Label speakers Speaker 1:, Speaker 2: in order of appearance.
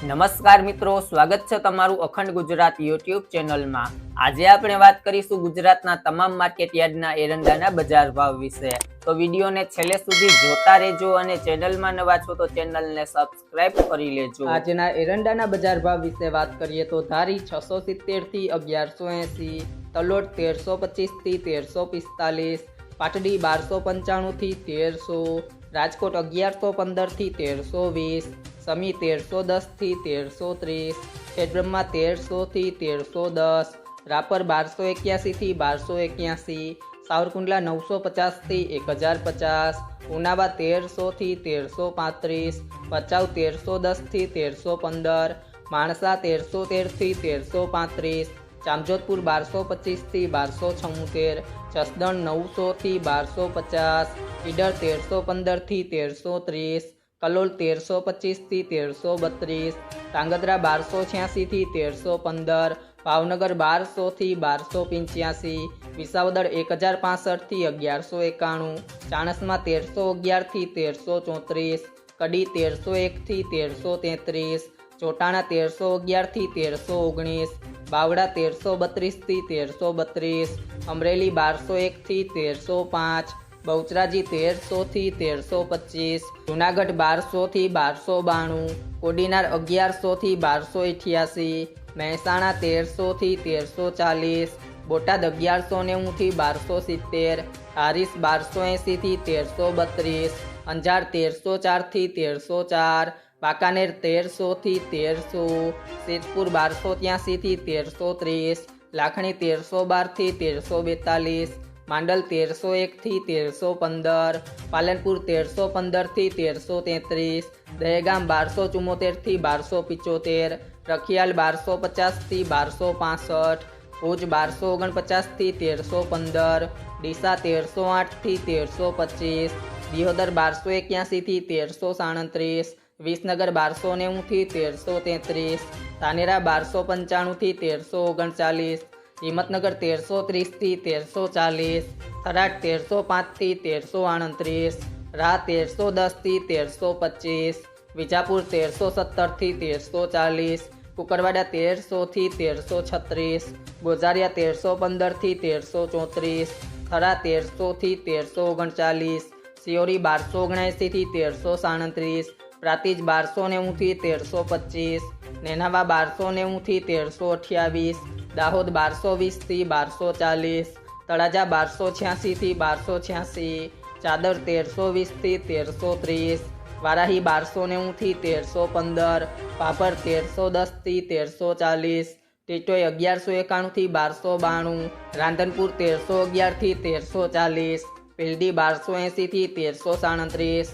Speaker 1: નમસ્કાર મિત્રો, સ્વાગત છે તમારું અખંડ ગુજરાત યુટ્યુબ ચેનલમાં। આજે આપણે વાત કરીશું ગુજરાતના તમામ માર્કેટ યાર્ડના એરંડાના બજાર ભાવ વિશે। તો વિડીયોને છેલ્લે સુધી જોતા રહેજો અને ચેનલમાં નવા છો તો ચેનલને સબસ્ક્રાઇબ કરી લેજો। આજના એરંડાના બજાર ભાવ વિશે વાત કરીએ તો ધારી 670 થી 1180, તલોટ 1325 થી 1345, પાટડી 1295 થી 1300, રાજકોટ 1115 થી 1320, સમી 1310 થી 1330, ખેડબ્રહ્મા 1300 થી 1310, રાપર 1281 થી 1281, સાવરકુંડલા 950 થી 1050, ઉનાવા 1300 થી 1335, ભચાઉ 1310 થી 1315, માણસા 1313 થી 1335, જામજોધપુર 1225 થી 1276, જસદણ 900 થી 1250, ઈડર 1315 થી 1330, કલોલ 1325 થી 1332, ધાંગધ્રા 1286 થી 1315, ભાવનગર 1200 થી 1285, વિસાવદર 1065 થી 1191, ચાણસ્મા 1311 થી 1334, કડી 1301 થી 1333, ચોટાણા 1311 થી 1319, બાવડા 1332 થી 1332, અમરેલી 1201 થી 1305, બહુચરાજી 1300 થી 1325, જુનાગઢ 1200 થી 1292, કોડીનાર 1100 થી 1288, મહેસાણા 1300 થી 1340, બોટાદ 1190 થી 1270, હારીસ 1280 થી 1332, અંજાર 1304 થી 1304, વાંકાનેર 1300 થી 1300, સિદ્ધપુર 1283 થી 1330, લાખણી 1312 થી 1342, માંડલ 1301 થી 1315, પાલનપુર 1315 થી 1333, દહેગામ 1274 થી 1275, રખિયાલ 1250 થી 1265, ભુજ 1249 થી 1315, ડીસા 1308 થી 1325, દિયોદર 1281 થી 1337, વિસનગર 1290 થી 1333, ધાનેરા 1295 થી 1339, હિંમતનગર 1330 થી 1340, થરાદ 1305 થી 1338, રાહ 1310 થી 1325, વિજાપુર 1317 થી 1340, કુકરવાડા 1300 થી 1336, ગોઝારિયા 1315 થી 1334, થરા 1300 થી 1339, સિયોરી 1279 થી 1337, પ્રાતિજ 1290 થી 1325, નેનાવા 1290 થી 1328, દાહોદ 1220 થી 1240, તળાજા 1286 થી 1286, ચાદર 1320 થી 1330, વારાહી 1290 થી 1315, પાપર 1310 થી 1340, ટીટોઈ 1191 થી 1292, રાંધનપુર 1311 થી 1340, પીલડી 1280 થી 1337,